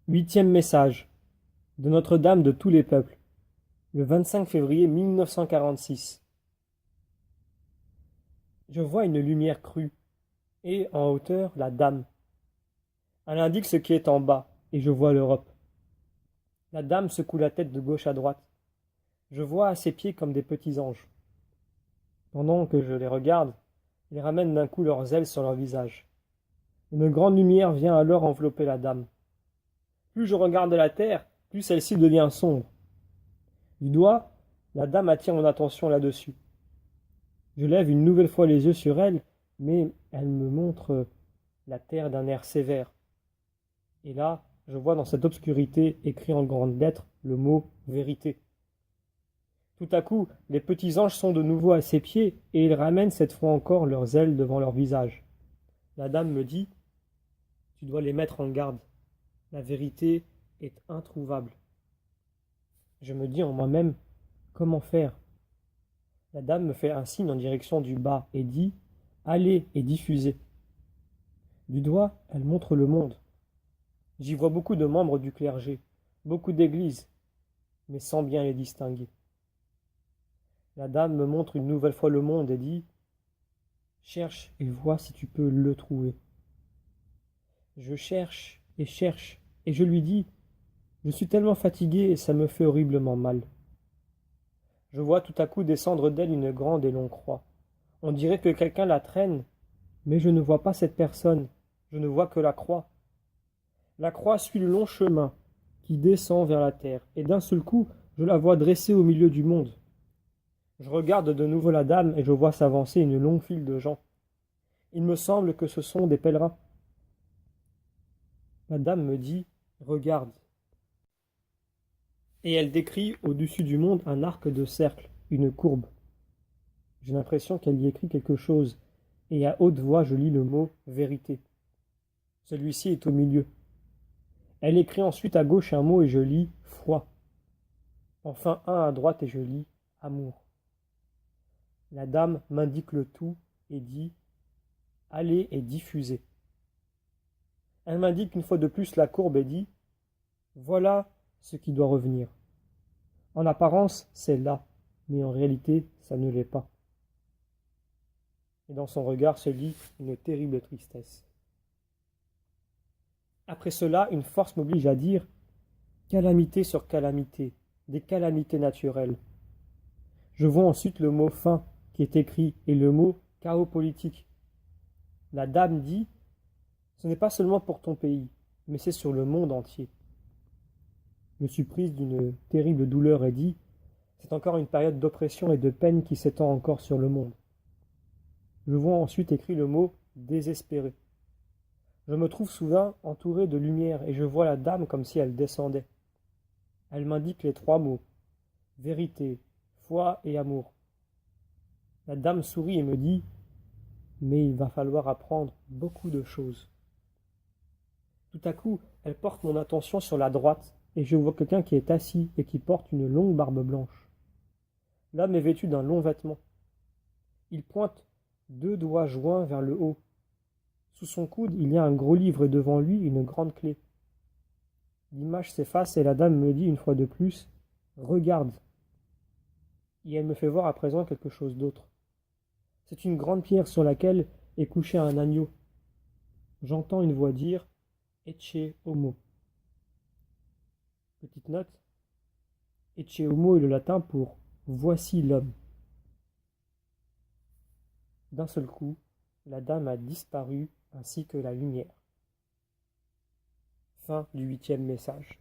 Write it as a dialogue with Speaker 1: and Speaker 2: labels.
Speaker 1: Huitième message de Notre-Dame de tous les peuples, le 25 février 1946. Je vois une lumière crue, et en hauteur la Dame. Elle indique ce qui est en bas, et je vois l'Europe. La Dame secoue la tête de gauche à droite. Je vois à ses pieds comme des petits anges. Pendant que je les regarde, ils ramènent d'un coup leurs ailes sur leur visage. Une grande lumière vient alors envelopper la Dame. Plus je regarde la terre, plus celle-ci devient sombre. Du doigt, la Dame attire mon attention là-dessus. Je lève une nouvelle fois les yeux sur elle, mais elle me montre la terre d'un air sévère. Et là, je vois dans cette obscurité écrit en grandes lettres le mot vérité. Tout à coup, les petits anges sont de nouveau à ses pieds et ils ramènent cette fois encore leurs ailes devant leur visage. La Dame me dit, tu dois les mettre en garde. La vérité est introuvable. Je me dis en moi-même, comment faire? La Dame me fait un signe en direction du bas et dit, allez et diffusez. Du doigt, elle montre le monde. J'y vois beaucoup de membres du clergé, beaucoup d'églises, mais sans bien les distinguer. La Dame me montre une nouvelle fois le monde et dit, cherche et vois si tu peux le trouver. Je cherche, et je lui dis, je suis tellement fatigué et ça me fait horriblement mal. Je vois tout à coup descendre d'elle une grande et longue croix. On dirait que quelqu'un la traîne, mais je ne vois pas cette personne, je ne vois que la croix. La croix suit le long chemin qui descend vers la terre, et d'un seul coup, je la vois dressée au milieu du monde. Je regarde de nouveau la Dame et je vois s'avancer une longue file de gens. Il me semble que ce sont des pèlerins. La Dame me dit, regarde. Et elle décrit au-dessus du monde un arc de cercle, une courbe. J'ai l'impression qu'elle y écrit quelque chose, et à haute voix je lis le mot vérité. Celui-ci est au milieu. Elle écrit ensuite à gauche un mot et je lis foi. Enfin un à droite et je lis amour. La Dame m'indique le tout et dit allez et diffusez. Elle m'indique une fois de plus la courbe et dit voilà ce qui doit revenir. En apparence, c'est là, mais en réalité, ça ne l'est pas. Et dans son regard se lit une terrible tristesse. Après cela, une force m'oblige à dire calamité sur calamité, des calamités naturelles. Je vois ensuite le mot fin qui est écrit et le mot chaos politique. La Dame dit ce n'est pas seulement pour ton pays, mais c'est sur le monde entier. Je suis prise d'une terrible douleur et dis c'est encore une période d'oppression et de peine qui s'étend encore sur le monde. Je vois ensuite écrit le mot désespéré. Je me trouve soudain entouré de lumière et je vois la Dame comme si elle descendait. Elle m'indique les trois mots vérité, foi et amour. La Dame sourit et me dit mais il va falloir apprendre beaucoup de choses. Tout à coup, elle porte mon attention sur la droite et je vois quelqu'un qui est assis et qui porte une longue barbe blanche. L'homme est vêtu d'un long vêtement. Il pointe deux doigts joints vers le haut. Sous son coude, il y a un gros livre et devant lui une grande clé. L'image s'efface et la Dame me dit une fois de plus regarde. Et elle me fait voir à présent quelque chose d'autre. C'est une grande pierre sur laquelle est couché un agneau. J'entends une voix dire Ecce homo. Petite note, Ecce homo est le latin pour voici l'homme. D'un seul coup, la Dame a disparu ainsi que la lumière. Fin du huitième message.